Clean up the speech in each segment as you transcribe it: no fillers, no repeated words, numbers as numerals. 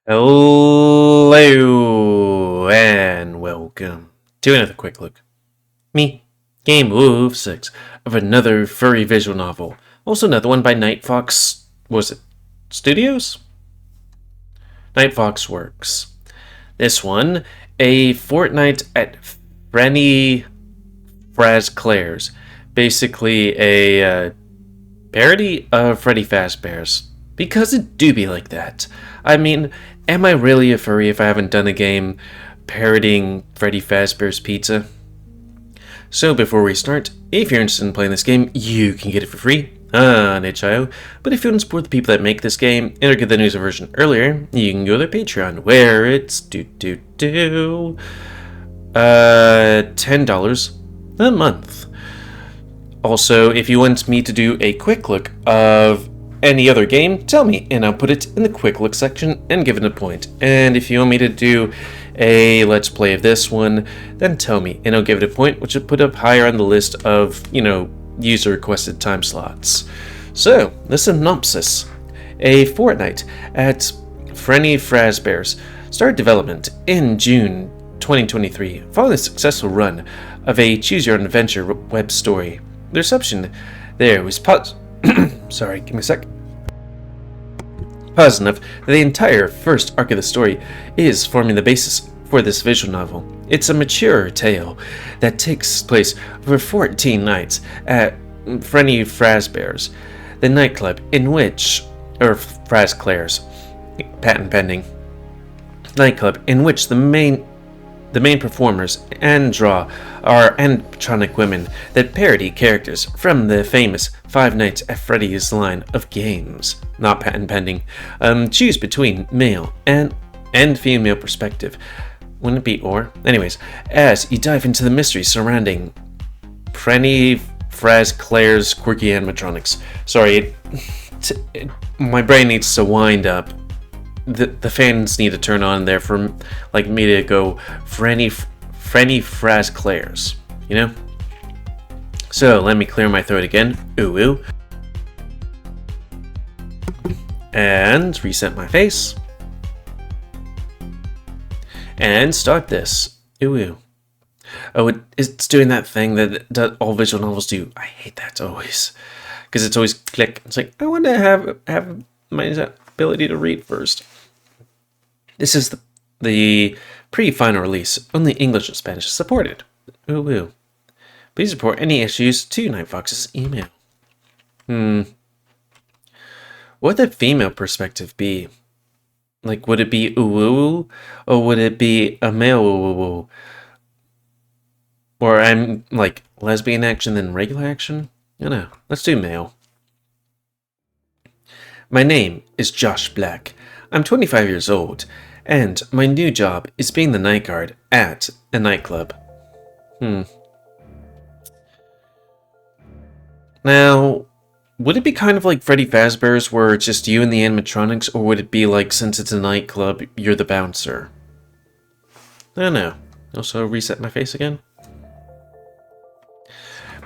Hello and welcome to another quick look. Me, GamerWolfSix, of another furry visual novel. Also another one by Night Fox. Was it Studios? Night Fox Works. This one, a Fortnight at Frenni Fazclaire's. Basically a parody of Frenni Fazclaire's. Because it do be like that. I mean, am I really a furry if I haven't done a game parodying Freddy Fazbear's Pizza? So before we start, if you're interested in playing this game, you can get it for free on itch.io. But if you want to support the people that make this game and or get the news version earlier, you can go to their Patreon, where it's $10 a month. Also, if you want me to do a quick look of any other game, tell me, and I'll put it in the quick look section and give it a point. And if you want me to do a let's play of this one, then tell me, and I'll give it a point, which will put up higher on the list of, user requested time slots. So, the synopsis. A Fortnight at Frenni Fazclaire's started development in June 2023, following the successful run of a choose-your-own-adventure web story. The reception there was sorry, give me a sec. Positive enough that the entire first arc of the story is forming the basis for this visual novel. It's a mature tale that takes place over 14 nights at Frenni Fazclaire's, the nightclub in which, Fazclaire's, patent pending, nightclub in which the main performers and draw are animatronic women that parody characters from the famous Five Nights at Freddy's line of games. Not patent pending. Choose between male and female perspective. Wouldn't it be or? Anyways, as you dive into the mystery surrounding Frenni Fazclaire's quirky animatronics. Sorry, my brain needs to wind up. The fans need to turn on there for me to go Frenni Fazclaire's, So let me clear my throat again. Ooh ooh. And reset my face. And start this. Ooh ooh. Oh, it's doing that thing that all visual novels do. I hate that always. Because it's always click. It's like, I want to have my ability to read first. This is the pre-final release. Only English and Spanish is supported. Ooh woo. Please report any issues to Night Fox's email. What would the female perspective be? Would it be ooh woo? Or would it be a male ooh woo? Or I'm lesbian action then regular action? I don't know. Let's do male. My name is Josh Black. I'm 25 years old, and my new job is being the night guard at a nightclub. Now, would it be kind of like Freddy Fazbear's where it's just you and the animatronics, or would it be like, since it's a nightclub, you're the bouncer? I don't know. Also reset my face again.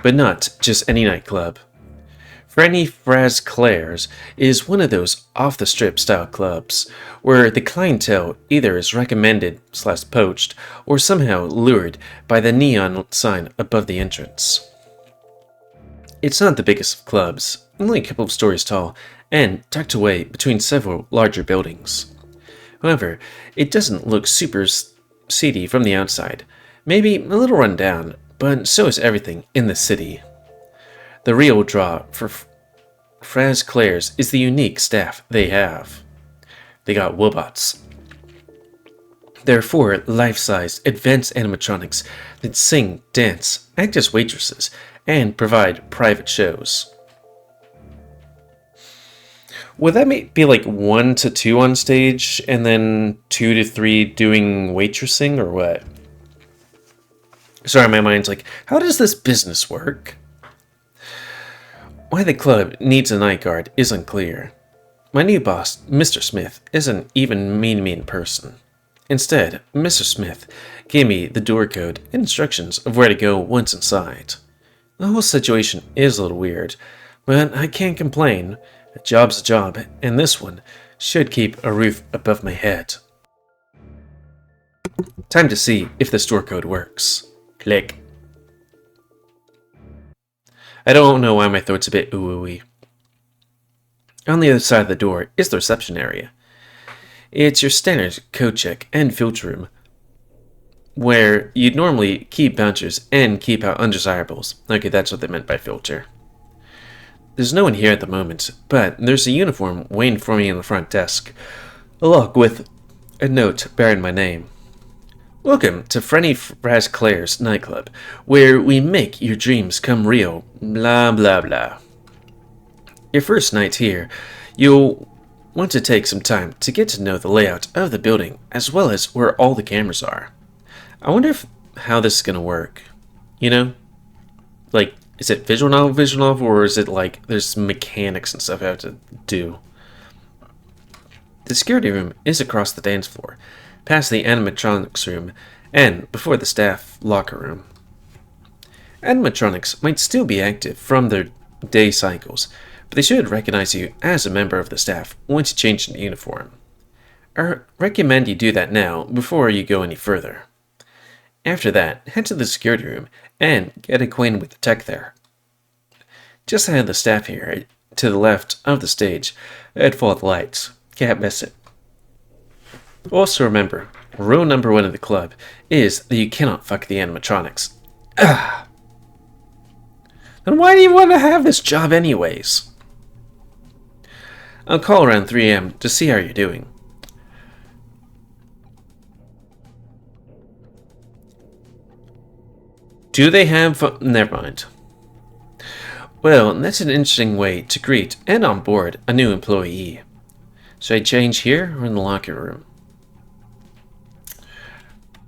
But not just any nightclub. Frenni Fazclaire's is one of those off-the-strip style clubs, where the clientele either is recommended/poached, or somehow lured by the neon sign above the entrance. It's not the biggest of clubs, only a couple of stories tall, and tucked away between several larger buildings. However, it doesn't look super seedy from the outside, maybe a little run down, but so is everything in the city. The real draw for Fazclaire's is the unique staff they have. They got wobots. There are 4 life-sized advanced animatronics that sing, dance, act as waitresses, and provide private shows. Would that be 1 to 2 on stage, and then 2 to 3 doing waitressing, or what? Sorry, my mind's how does this business work? Why the club needs a night guard is unclear. My new boss, Mr. Smith, isn't even mean person. Instead, Mr. Smith gave me the door code and instructions of where to go once inside. The whole situation is a little weird, but I can't complain. A job's a job, and this one should keep a roof above my head. Time to see if the store code works. Click. I don't know why my throat's a bit ooey. On the other side of the door is the reception area. It's your standard code check and filter room, where you'd normally keep bouncers and keep out undesirables. Okay, that's what they meant by filter. There's no one here at the moment, but there's a uniform waiting for me on the front desk, along with a note bearing my name. Welcome to Frenni Fazclaire's nightclub, where we make your dreams come real, blah blah blah. Your first night here, you'll want to take some time to get to know the layout of the building, as well as where all the cameras are. I wonder how this is going to work. You know? Like, is it visual novel, or is it like there's mechanics and stuff I have to do? The security room is across the dance floor, past the animatronics room, and before the staff locker room. Animatronics might still be active from their day cycles, but they should recognize you as a member of the staff once you change into uniform. I recommend you do that now before you go any further. After that, head to the security room and get acquainted with the tech there. Just ahead of the staff here, to the left of the stage, and follow the lights. Can't miss it. Also remember, rule number 1 of the club is that you cannot fuck the animatronics. Ugh. Then why do you want to have this job anyways? I'll call around 3 AM to see how you're doing. Do they have... Never mind. Well, that's an interesting way to greet and onboard a new employee. Should I change here or in the locker room?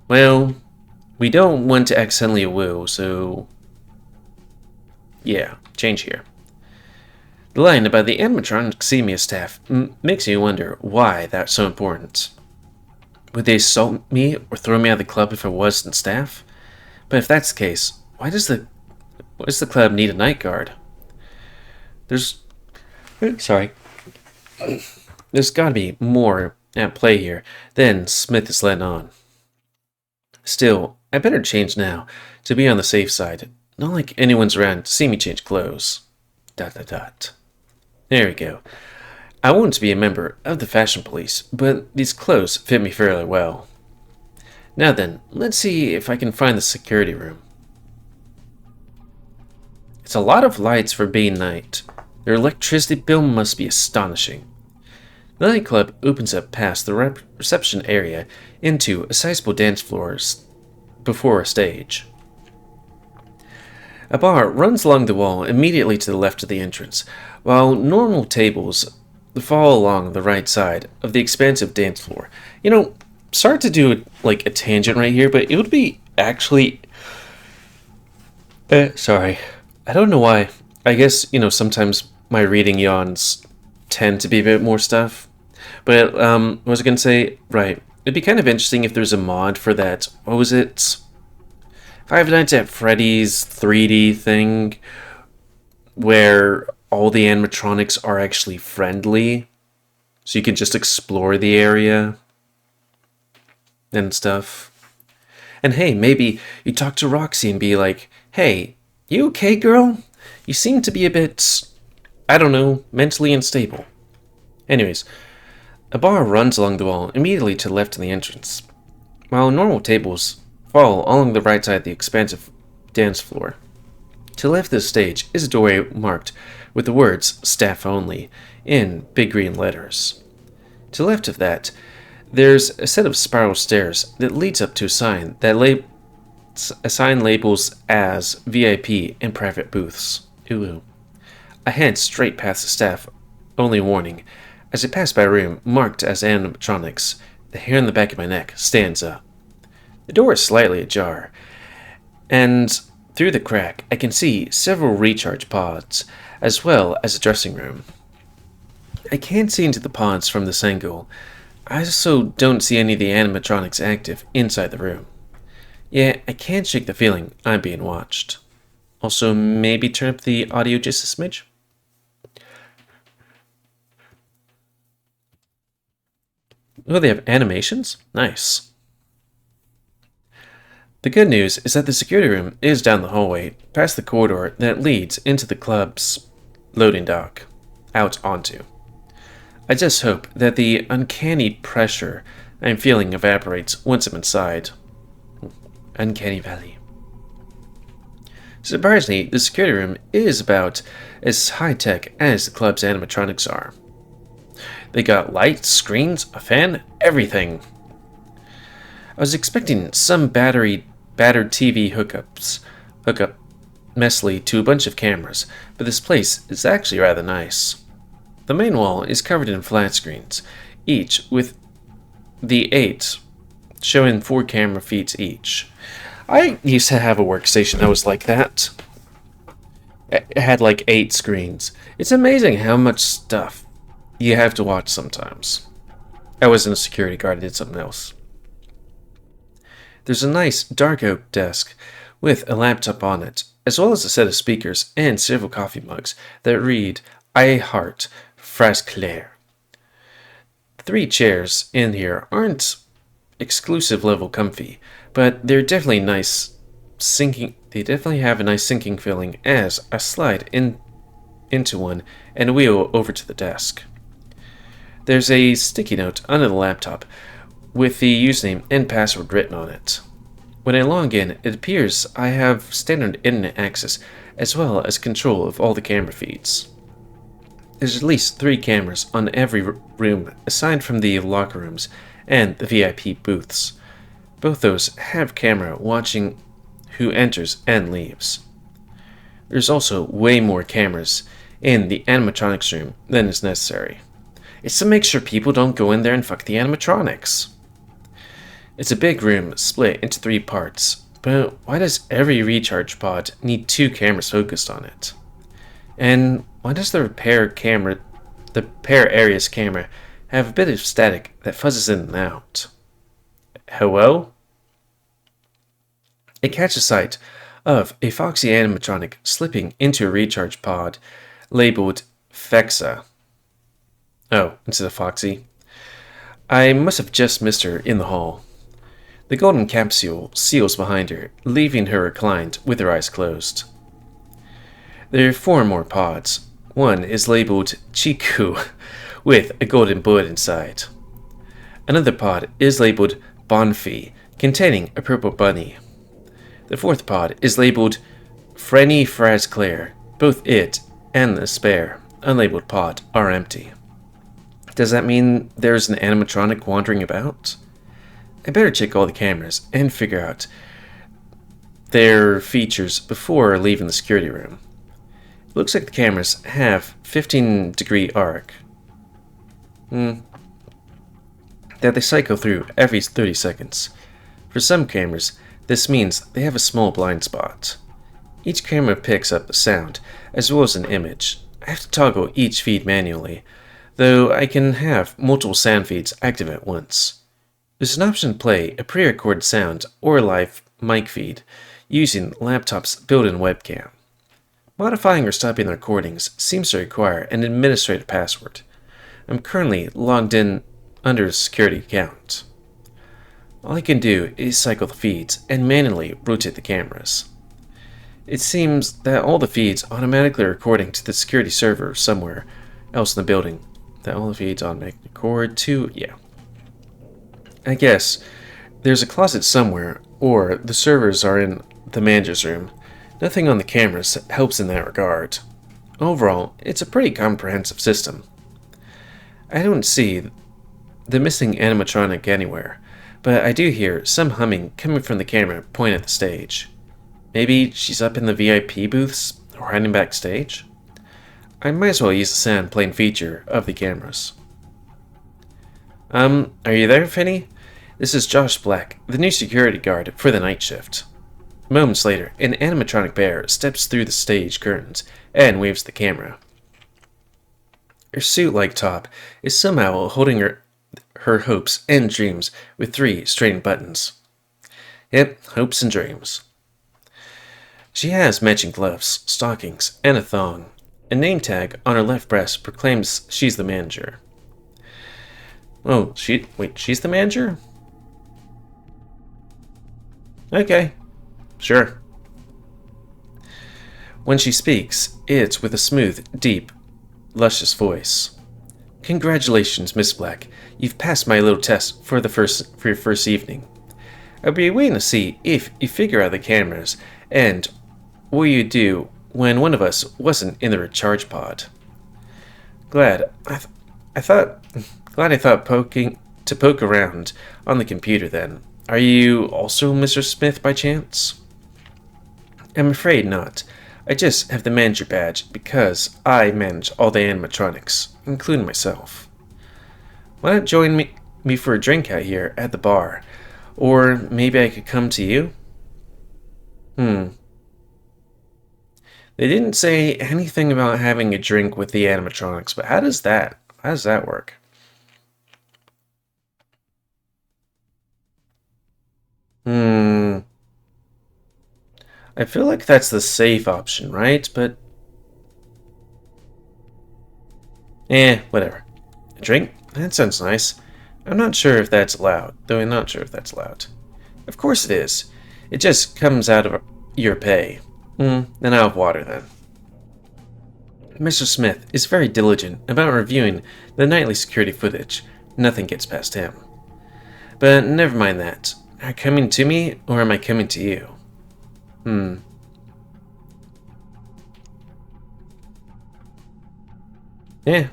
Well, we don't want to accidentally woo, so... yeah, change here. The line about the animatronic Xemia staff makes me wonder why that's so important. Would they assault me or throw me out of the club if I wasn't staff? But if that's the case, why does the club need a night guard? There's gotta be more at play here than Smith is letting on. Still, I better change now to be on the safe side. Not like anyone's around to see me change clothes. ... There we go. I want to be a member of the fashion police, but these clothes fit me fairly well. Now then, let's see if I can find the security room. It's a lot of lights for being night. Their electricity bill must be astonishing. The nightclub opens up past the reception area into a sizable dance floor before a stage. A bar runs along the wall immediately to the left of the entrance, while normal tables fall along the right side of the expansive dance floor. You know, sorry to do like a tangent right here, but it would be actually... sorry. I don't know why. I guess, you know, sometimes my reading yawns tend to be a bit more stuff. But, what was I going to say? Right. It'd be kind of interesting if there's a mod for that. What was it? Five Nights at Freddy's 3D thing, where all the animatronics are actually friendly, so you can just explore the area and stuff. And hey, maybe you talk to Roxy and be like, hey, you okay, girl? You seem to be a bit, I don't know, mentally unstable. Anyways, a bar runs along the wall immediately to the left of the entrance, while normal tables fall along the right side of the expansive dance floor. To the left of the stage is a doorway marked with the words "Staff Only" in big green letters. To the left of that, there's a set of spiral stairs that leads up to a sign that labels as VIP and private booths. Ooh. I head straight past the staff only warning. As I pass by a room marked as animatronics, the hair on the back of my neck stands up. The door is slightly ajar, and through the crack I can see several recharge pods, as well as a dressing room. I can't see into the pods from this angle. I also don't see any of the animatronics active inside the room. Yeah, I can't shake the feeling I'm being watched. Also, maybe turn up the audio just a smidge? Oh, they have animations? Nice. The good news is that the security room is down the hallway, past the corridor that leads into the club's loading dock, out onto. I just hope that the uncanny pressure I'm feeling evaporates once I'm inside. Uncanny Valley. Surprisingly, the security room is about as high-tech as the club's animatronics are. They got lights, screens, a fan, everything. I was expecting some battered TV hookup messily to a bunch of cameras, but this place is actually rather nice. The main wall is covered in flat screens, each with the 8 showing 4 camera feeds each. I used to have a workstation that was like that. It had like 8 screens. It's amazing how much stuff you have to watch sometimes. I wasn't a security guard, I did something else. There's a nice dark oak desk with a laptop on it, as well as a set of speakers and several coffee mugs that read, I Heart Fazclaire. 3 chairs in here aren't exclusive level comfy, but they're definitely nice sinking. They definitely have a nice sinking feeling as I slide into one and wheel over to the desk. There's a sticky note under the laptop with the username and password written on it. When I log in, it appears I have standard internet access as well as control of all the camera feeds. There's at least 3 cameras on every room aside from the locker rooms and the VIP booths. Both those have camera watching who enters and leaves. There's also way more cameras in the animatronics room than is necessary. It's to make sure people don't go in there and fuck the animatronics. It's a big room split into 3 parts, but why does every recharge pod need 2 cameras focused on it? And why does the repair area's camera have a bit of static that fuzzes in and out? Hello? It catches sight of a foxy animatronic slipping into a recharge pod labeled Fexa. Oh, instead of Foxy. I must have just missed her in the hall. The golden capsule seals behind her, leaving her reclined with her eyes closed. There are 4 more pods. One is labeled Chiku, with a golden bullet inside. Another pod is labeled Bonfi, containing a purple bunny. The 4th pod is labeled Frenni Fazclaire. Both it and the spare, unlabeled pod are empty. Does that mean there's an animatronic wandering about? I better check all the cameras and figure out their features before leaving the security room. It looks like the cameras have 15-degree arc that they cycle through every 30 seconds. For some cameras, this means they have a small blind spot. Each camera picks up a sound as well as an image. I have to toggle each feed manually, though I can have multiple sound feeds active at once. There's an option to play a pre-recorded sound or a live mic feed using the laptop's built-in webcam. Modifying or stopping the recordings seems to require an administrative password. I'm currently logged in under a security account. All I can do is cycle the feeds and manually rotate the cameras. It seems that all the feeds automatically recording to the security server somewhere else in the building. That all the feeds automatically record to, yeah. I guess there's a closet somewhere, or the servers are in the manager's room. Nothing on the cameras helps in that regard. Overall, it's a pretty comprehensive system. I don't see the missing animatronic anywhere, but I do hear some humming coming from the camera pointed at the stage. Maybe she's up in the VIP booths or hiding backstage? I might as well use the sound playing feature of the cameras. Are you there, Frenni? This is Josh Black, the new security guard for the night shift. Moments later, an animatronic bear steps through the stage curtains and waves the camera. Her suit-like top is somehow holding her hopes and dreams with 3 straightened buttons. Yep, hopes and dreams. She has matching gloves, stockings, and a thong. A name tag on her left breast proclaims she's the manager. Oh, she's the manager? Okay, sure. When she speaks, it's with a smooth, deep, luscious voice. Congratulations, Miss Black. You've passed my little test for your first evening. I'll be waiting to see if you figure out the cameras and what you do when one of us wasn't in the recharge pod. Glad I thought poke around on the computer then. Are you also Mr. Smith by chance? I'm afraid not. I just have the manager badge because I manage all the animatronics, including myself. Why not join me for a drink out here at the bar? Or maybe I could come to you? They didn't say anything about having a drink with the animatronics, but how does that work? I feel like that's the safe option, right? But whatever. A drink? That sounds nice. I'm not sure if that's allowed, though I'm not sure if that's allowed. Of course it is. It just comes out of your pay. Then I'll have water then. Mr. Smith is very diligent about reviewing the nightly security footage. Nothing gets past him. But never mind that. Are you coming to me, or am I coming to you? Yeah,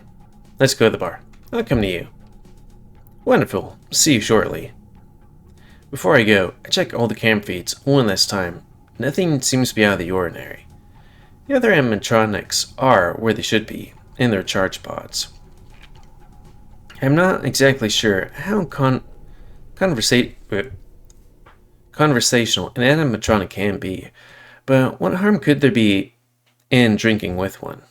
let's go to the bar. I'll come to you. Wonderful. See you shortly. Before I go, I check all the cam feeds one last time. Nothing seems to be out of the ordinary. The other animatronics are where they should be, in their charge pods. I'm not exactly sure how conversational an animatronic can be, but what harm could there be in drinking with one?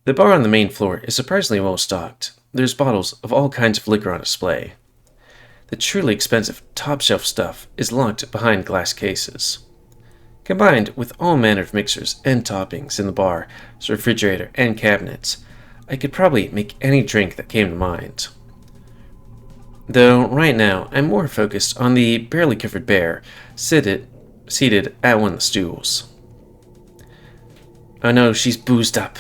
The bar on the main floor is surprisingly well stocked. There's bottles of all kinds of liquor on display. The truly expensive top-shelf stuff is locked behind glass cases. Combined with all manner of mixers and toppings in the bar's refrigerator and cabinets, I could probably make any drink that came to mind. Though right now I'm more focused on the barely covered bear seated at one of the stools. Oh no, she's boozed up.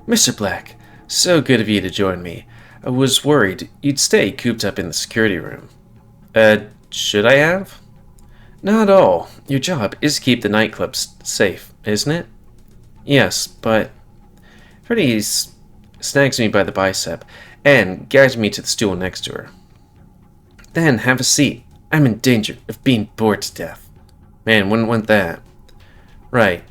Mr. Black, so good of you to join me. I was worried you'd stay cooped up in the security room. Should I have? Not at all. Your job is to keep the nightclubs safe, isn't it? Yes, but... Freddy snags me by the bicep and guides me to the stool next to her. Then have a seat. I'm in danger of being bored to death. Man, wouldn't want that. Right.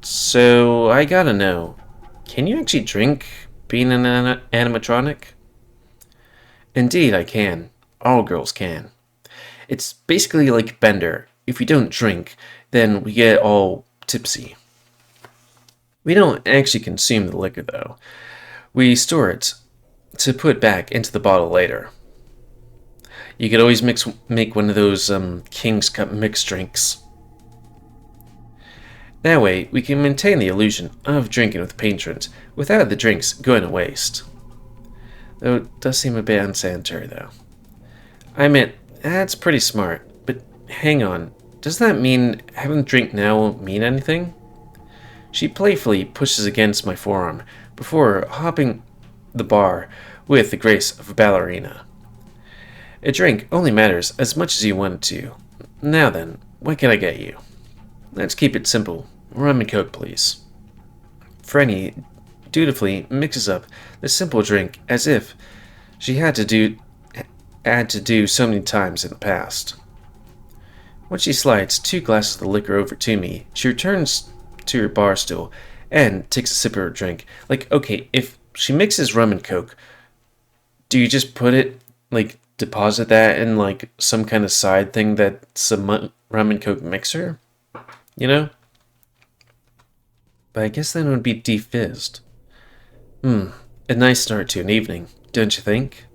So, I gotta know. Can you actually drink being an animatronic? Indeed, I can. All girls can. It's basically like Bender. If we don't drink, then we get all tipsy. We don't actually consume the liquor, though. We store it to put back into the bottle later. You could always make one of those King's Cup mixed drinks. That way, we can maintain the illusion of drinking with patrons without the drinks going to waste. Though it does seem a bit unsanitary, though. I admit, that's pretty smart, but hang on, does that mean having a drink now won't mean anything? She playfully pushes against my forearm before hopping the bar with the grace of a ballerina. A drink only matters as much as you want it to. Now then, what can I get you? Let's keep it simple. Rum and Coke, please. Frenny dutifully mixes up the simple drink as if she had to do so many times in the past. When she slides 2 glasses of the liquor over to me, she returns to her bar stool and takes a sip of her drink. Like, okay, if she mixes rum and Coke, do you just put it, like, deposit that in, like, some kind of side thing that's a rum and Coke mixer? You know? But I guess then it would be defizzed. A nice start to an evening, don't you think?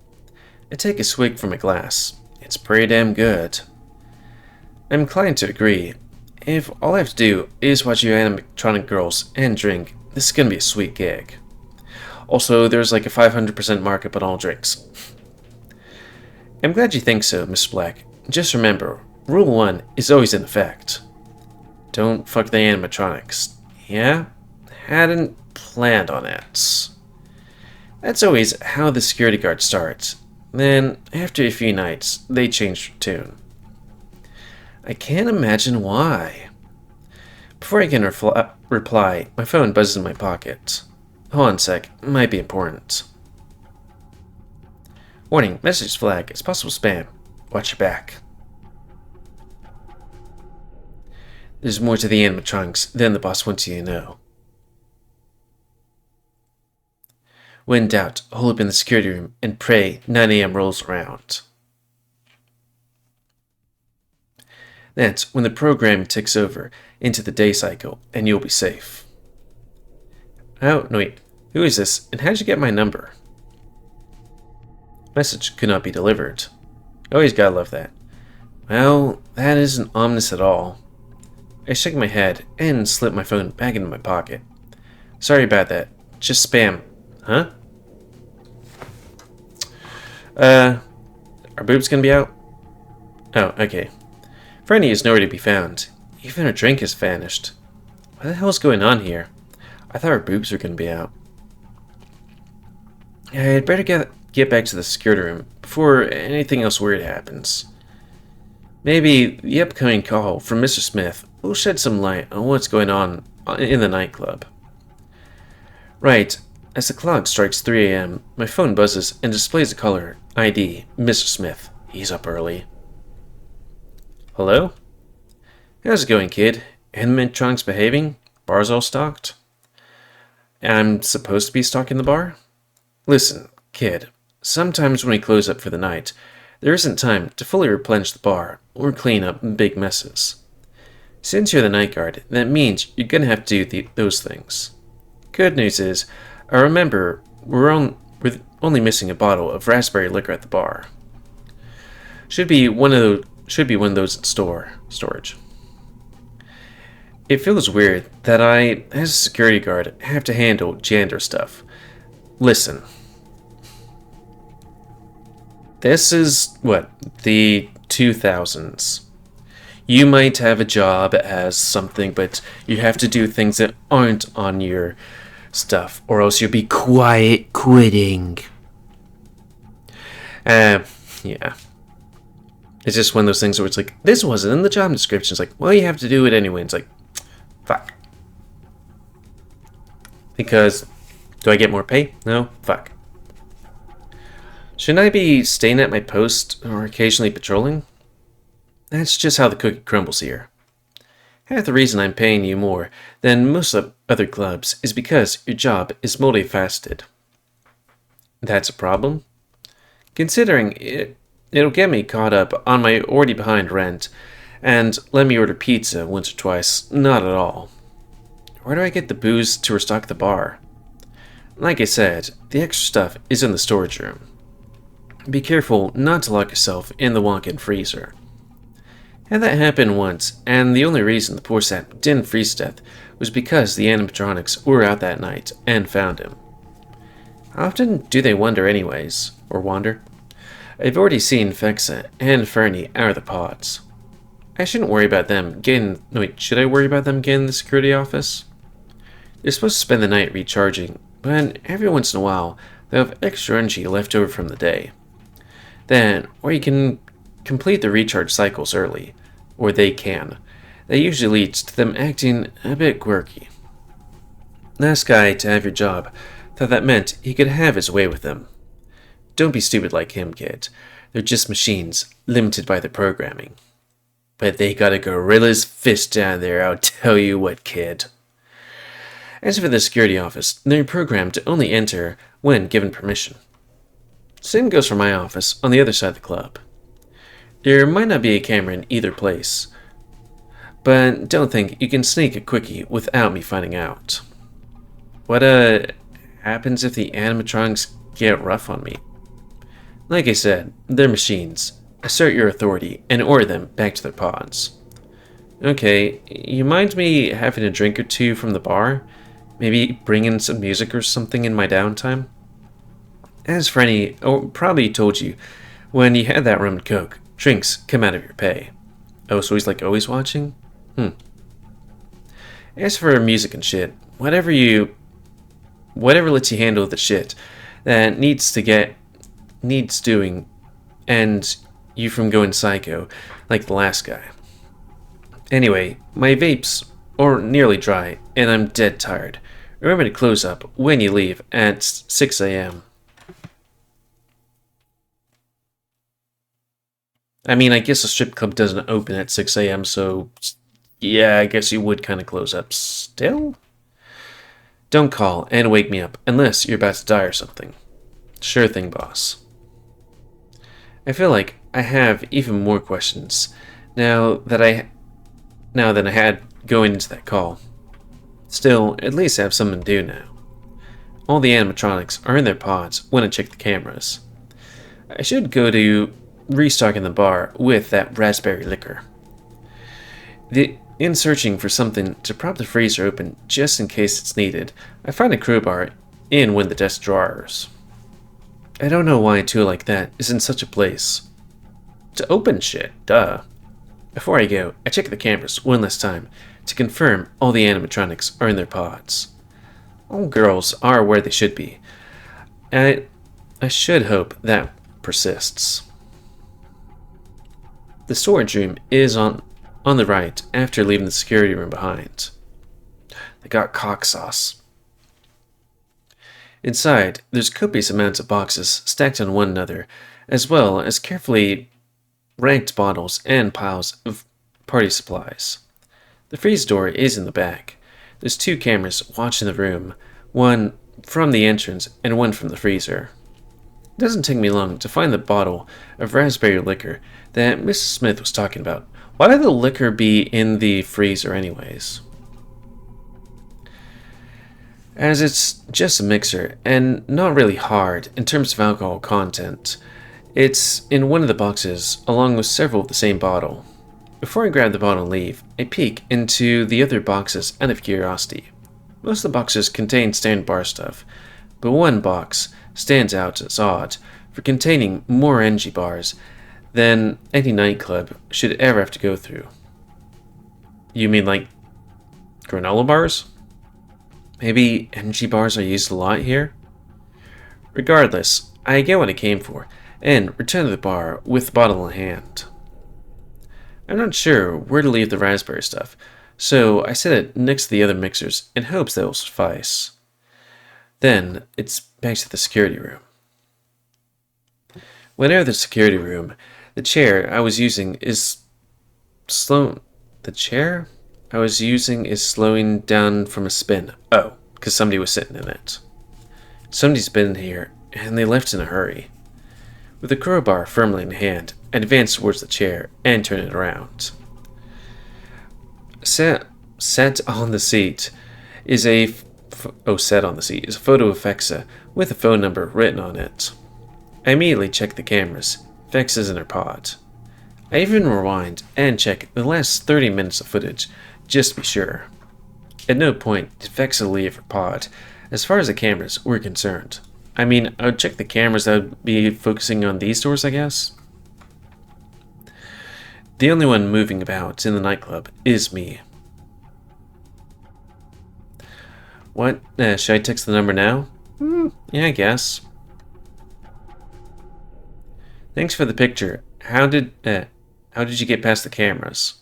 I take a swig from a glass. It's pretty damn good. I'm inclined to agree. If all I have to do is watch you animatronic girls and drink, this is gonna be a sweet gig. Also, there's like a 500% markup on all drinks. I'm glad you think so, Mr. Black. Just remember, Rule 1 is always in effect. Don't fuck the animatronics. Yeah? Hadn't planned on it. That's always how the security guard starts. Then, after a few nights, they change tune. I can't imagine why. Before I can reply, my phone buzzes in my pocket. Hold on a sec, might be important. Warning, message flag, it's possible spam. Watch your back. There's more to the animatronics than the boss wants you to know. When in doubt, hole up in the security room and pray 9 a.m. rolls around. That's when the program ticks over into the day cycle and you'll be safe. Oh, no wait, who is this and how'd you get my number? Message could not be delivered. Always gotta love that. Well, that isn't ominous at all. I shook my head and slipped my phone back into my pocket. Sorry about that. Just spam. Huh? Our boobs gonna be out? Oh, okay. Freddy is nowhere to be found. Even her drink has vanished. What the hell is going on here? I thought our boobs were gonna be out. I'd better get back to the security room before anything else weird happens. Maybe the upcoming call from Mr. Smith will shed some light on what's going on in the nightclub. Right, as the clock strikes 3 a.m., my phone buzzes and displays the caller ID, Mr. Smith. He's up early. Hello? How's it going, kid? Animatronics behaving? Bar's all stocked? I'm supposed to be stocking the bar? Listen, kid, sometimes when we close up for the night, there isn't time to fully replenish the bar or clean up big messes. Since you're the night guard, that means you're gonna have to do those things. Good news is, I remember we're only missing a bottle of raspberry liquor at the bar. Should be one of those in storage. It feels weird that I, as a security guard, have to handle janitor stuff. Listen. This is, the 2000s. You might have a job as something, but you have to do things that aren't on your stuff, or else you'll be quiet quitting. Yeah. It's just one of those things where it's like, this wasn't in the job description. It's like, well, you have to do it anyway. It's like, fuck. Because, do I get more pay? No? Fuck. Shouldn't I be staying at my post or occasionally patrolling? That's just how the cookie crumbles here. Half the reason I'm paying you more than most other clubs is because your job is multifaceted. That's a problem? Considering it'll get me caught up on my already behind rent and let me order pizza once or twice, not at all. Where do I get the booze to restock the bar? Like I said, the extra stuff is in the storage room. Be careful not to lock yourself in the walk-in freezer. Had that happen once, and the only reason the poor sap didn't freeze to death was because the animatronics were out that night and found him. How often do they wander anyways? Or wander? I've already seen Fexa and Frenni out of the pods. I shouldn't worry about them getting... No, wait, should I worry about them getting the security office? They're supposed to spend the night recharging, but every once in a while, they'll have extra energy left over from the day. Then, or you can complete the recharge cycles early, or they can. That usually leads to them acting a bit quirky. Last guy to have your job thought that meant he could have his way with them. Don't be stupid like him, kid. They're just machines, limited by their programming. But they got a gorilla's fist down there, I'll tell you what, kid. As for the security office, they're programmed to only enter when given permission. Same goes for my office on the other side of the club. There might not be a camera in either place, but don't think you can sneak a quickie without me finding out. What happens if the animatronics get rough on me? Like I said, they're machines. Assert your authority and order them back to their pods. Okay, you mind me having a drink or two from the bar? Maybe bring in some music or something in my downtime? As Frenny probably told you, when you had that rum and coke, drinks come out of your pay. Oh, so he's like always watching? As for music and shit, whatever lets you handle the shit that needs doing, and you from going psycho, like the last guy. Anyway, my vape's or nearly dry, and I'm dead tired. Remember to close up when you leave at 6 a.m. I mean, I guess a strip club doesn't open at 6 a.m., so yeah, I guess you would kind of close up still? Don't call and wake me up unless you're about to die or something. Sure thing, boss. I feel like I have even more questions now than I had going into that call. Still, at least I have something to do now. All the animatronics are in their pods when I check the cameras. I should go to restocking the bar with that raspberry liquor. In searching for something to prop the freezer open just in case it's needed, I find a crowbar in one of the desk drawers. I don't know why a tool like that is in such a place. To open shit, duh. Before I go, I check the cameras one last time to confirm all the animatronics are in their pods. All girls are where they should be. I should hope that persists. The storage room is on the right after leaving the security room behind. They got cock sauce. Inside, there's copious amounts of boxes stacked on one another, as well as carefully ranked bottles and piles of party supplies. The freeze door is in the back. There's 2 cameras watching the room, one from the entrance and one from the freezer. It doesn't take me long to find the bottle of raspberry liquor that Mrs. Smith was talking about. Why would the liquor be in the freezer anyways? As it's just a mixer and not really hard in terms of alcohol content, it's in one of the boxes along with several of the same bottle. Before I grab the bottle and leave, I peek into the other boxes out of curiosity. Most of the boxes contain standard bar stuff, but one box stands out as odd for containing more energy bars than any nightclub should ever have to go through. You mean like granola bars? Maybe energy bars are used a lot here? Regardless, I get what I came for and return to the bar with the bottle in hand. I'm not sure where to leave the raspberry stuff, so I set it next to the other mixers in hopes they will suffice. Then it's back to the security room. When I enter the security room, the chair I was using is slowing down from a spin. Oh, because somebody was sitting in it. Somebody's been here, and they left in a hurry. With the crowbar firmly in hand, I advance towards the chair and turn it around. Set on the seat is a photo of Fexa with a phone number written on it. I immediately check the cameras. Fexa's in her pod. I even rewind and check the last 30 minutes of footage just to be sure. At no point did Fexa leave her pod, as far as the cameras were concerned. I mean, I would check the cameras that would be focusing on these doors, I guess. The only one moving about in the nightclub is me. What? Should I text the number now? Yeah, I guess. Thanks for the picture. How did you get past the cameras?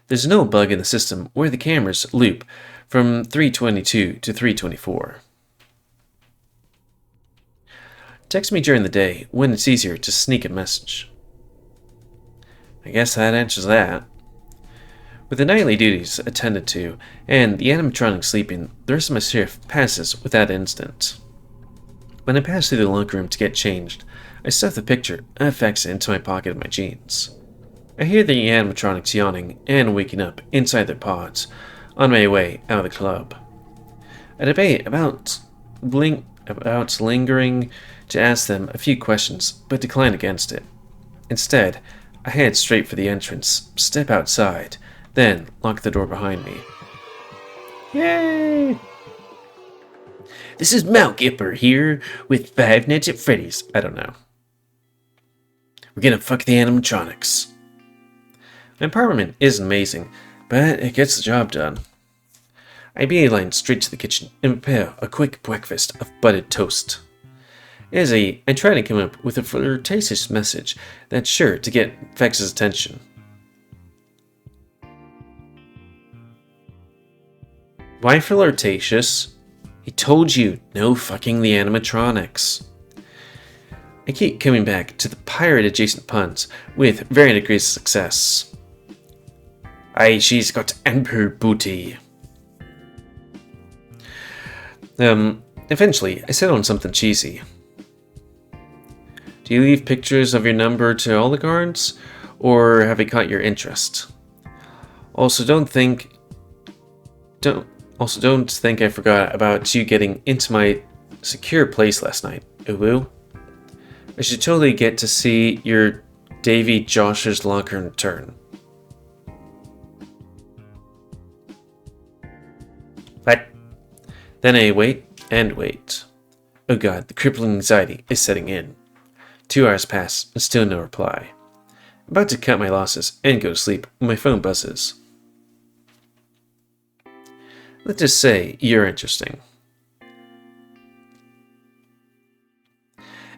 There's no bug in the system where the cameras loop from 322 to 324. Text me during the day when it's easier to sneak a message. I guess that answers that. With the nightly duties attended to and the animatronic sleeping, the rest of my shift passes without incident. When I pass through the locker room to get changed, I stuff the picture of Fexa into my pocket of my jeans. I hear the animatronics yawning and waking up inside their pods on my way out of the club. I debate about lingering to ask them a few questions, but decline against it. Instead, I head straight for the entrance, step outside, then lock the door behind me. Yay! This is Mal Gipper here with Five Nights at Freddy's. I don't know. We're gonna fuck the animatronics. My apartment isn't amazing, but it gets the job done. I beeline straight to the kitchen and prepare a quick breakfast of buttered toast. As I try to come up with a flirtatious message that's sure to get Vex's attention. Why flirtatious? He told you, no fucking the animatronics. I keep coming back to the pirate-adjacent puns with varying degrees of success. Aye, she's got ample booty. Eventually, I settle on something cheesy. Do you leave pictures of your number to all the guards, or have I caught your interest? Also, don't think I forgot about you getting into my secure place last night, uwu. I should totally get to see your Davy Josh's locker in return. What? Then I wait and wait. Oh god, the crippling anxiety is setting in. 2 hours pass and still no reply. I'm about to cut my losses and go to sleep when my phone buzzes. Let's just say you're interesting.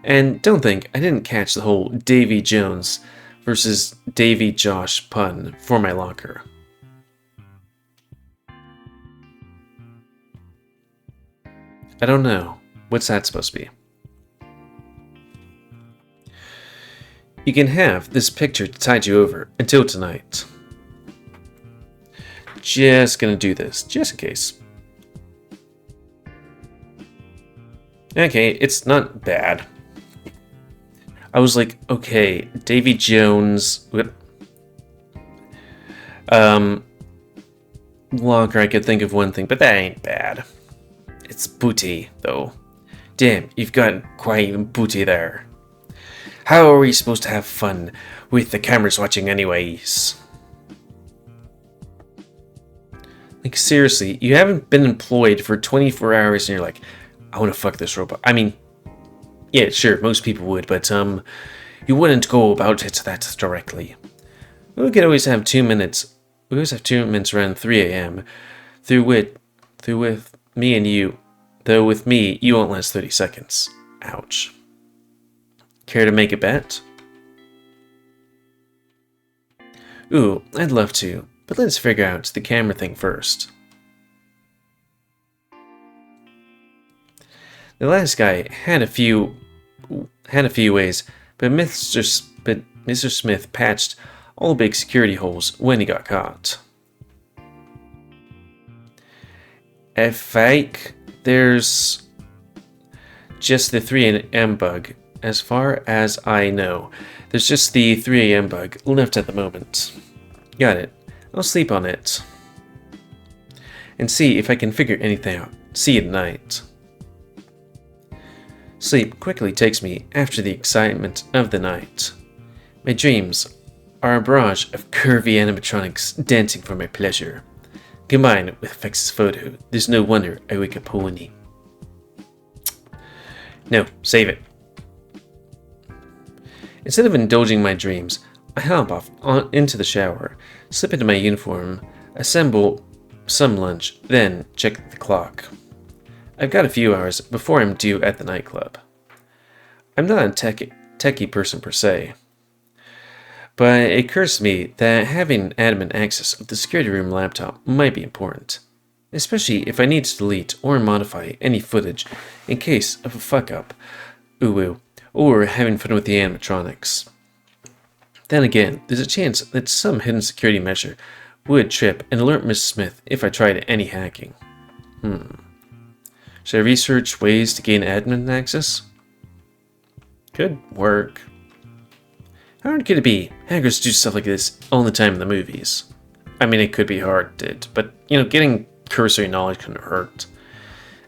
And don't think I didn't catch the whole Davy Jones versus Davy Josh pun for my locker. I don't know. What's that supposed to be? You can have this picture to tide you over until tonight. Just gonna do this, just in case. Okay, it's not bad. I was like, okay, Davy Jones. Longer, I could think of one thing, but that ain't bad. It's booty, though. Damn, you've got quite booty there. How are we supposed to have fun with the cameras watching anyways? Like, seriously, you haven't been employed for 24 hours and you're like, I want to fuck this robot. I mean, yeah, sure, most people would, but, you wouldn't go about it that directly. We could always have 2 minutes. We always have 2 minutes around 3 a.m. Through with me and you. Though with me, you won't last 30 seconds. Ouch. Care to make a bet? Ooh, I'd love to, but let's figure out the camera thing first. The last guy had a few ways, but Mr. Smith patched all big security holes when he got caught. A fake? There's just the 3 a.m. bug. As far as I know, there's just the 3 a.m. bug left at the moment. Got it. I'll sleep on it. And see if I can figure anything out. See you tonight. Sleep quickly takes me after the excitement of the night. My dreams are a barrage of curvy animatronics dancing for my pleasure. Combined with Fex's photo, there's no wonder I wake up horny. No, save it. Instead of indulging my dreams, I hop off into the shower, slip into my uniform, assemble some lunch, then check the clock. I've got a few hours before I'm due at the nightclub. I'm not a techie person per se, but it occurs to me that having admin access of the security room laptop might be important, especially if I need to delete or modify any footage in case of a fuck-up, or having fun with the animatronics. Then again, there's a chance that some hidden security measure would trip and alert Mrs. Smith if I tried any hacking. Should I research ways to gain admin access? Could work. How hard could it be? Hackers do stuff like this all the time in the movies. I mean, it could be hard, but, getting cursory knowledge couldn't hurt.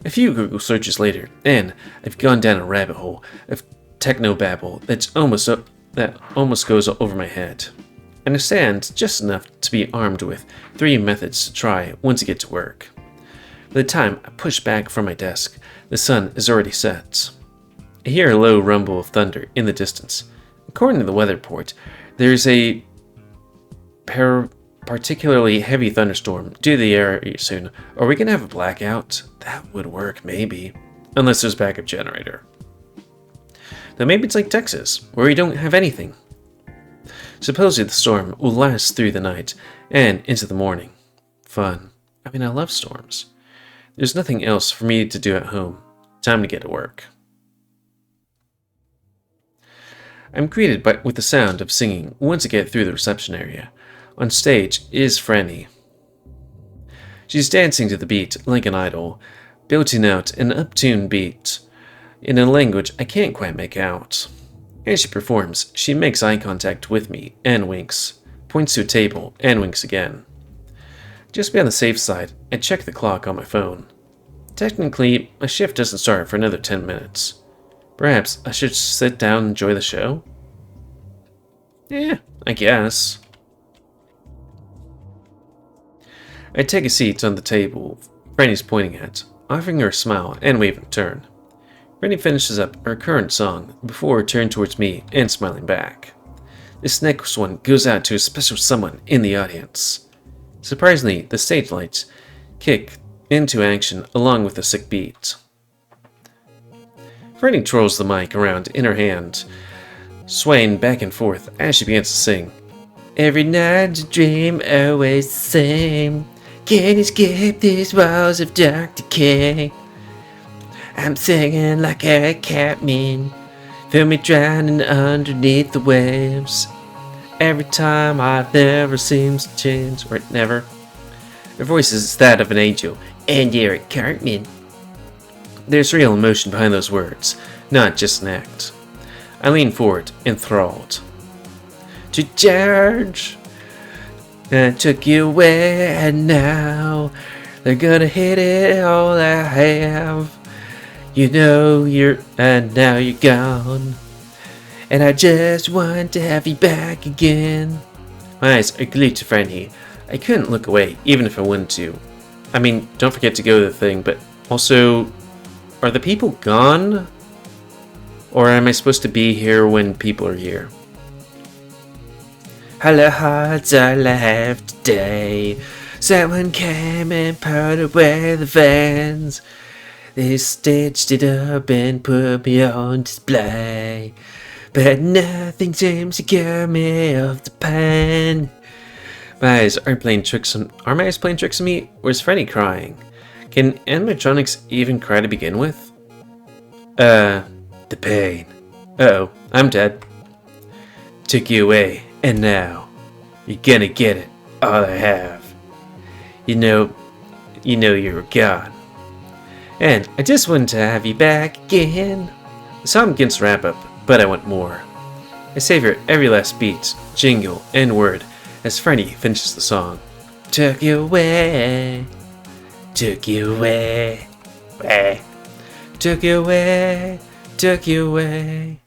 A few Google searches later, and I've gone down a rabbit hole of technobabble that almost goes over my head. understand just enough to be armed with 3 methods to try once I get to work. By the time I push back from my desk, the sun is already set. I hear a low rumble of thunder in the distance. According to the weather report, there's a particularly heavy thunderstorm due to the area soon. Are we gonna have a blackout? That would work, maybe. Unless there's a backup generator. Though maybe it's like Texas, where we don't have anything. Supposedly the storm will last through the night and into the morning. Fun. I mean, I love storms. There's nothing else for me to do at home. Time to get to work. I'm greeted with the sound of singing once I get through the reception area. On stage is Frenni. She's dancing to the beat like an idol, belting out an uptuned beat in a language I can't quite make out. As she performs, she makes eye contact with me and winks, points to a table and winks again. Just to be on the safe side, I check the clock on my phone. Technically, my shift doesn't start for another 10 minutes. Perhaps I should sit down and enjoy the show? Yeah, I guess. I take a seat on the table Frenni's pointing at, offering her a smile and wave in turn. Frenni finishes up her current song before turning towards me and smiling back. This next one goes out to a special someone in the audience. Surprisingly, the stage lights kick into action along with a sick beat. Frenni twirls the mic around in her hand, swaying back and forth as she begins to sing. Every night a dream, always the same. Can you escape these walls of dark decay? I'm singing like a catman, feel me drowning underneath the waves. Every time I've never seems to change, or never. Her voice is that of an angel, and Eric Cartman. There's real emotion behind those words, not just an act. I lean forward, enthralled. To charge, I took you away, and now they're gonna hit it all I have. You know and now you're gone, and I just want to have you back again. My eyes are glued to Frenni. I couldn't look away, even if I wanted to. I mean, don't forget to go to the thing, but also, are the people gone? Or am I supposed to be here when people are here? Hello, hearts all I have today. Someone came and put away the fans. They stitched it up and put me on display, but nothing seems to cure me of the pain. My eyes are playing tricks on. Are my eyes playing tricks on me, or is Freddy crying? Can animatronics even cry to begin with? The pain. Uh-oh, I'm dead. Took you away, and now you're gonna get it. All I have. You know you're gone. And I just want to have you back again. The song begins to wrap up, but I want more. I savor every last beat, jingle, and word as Freddy finishes the song. Took you away, took you away, took you away, took you away.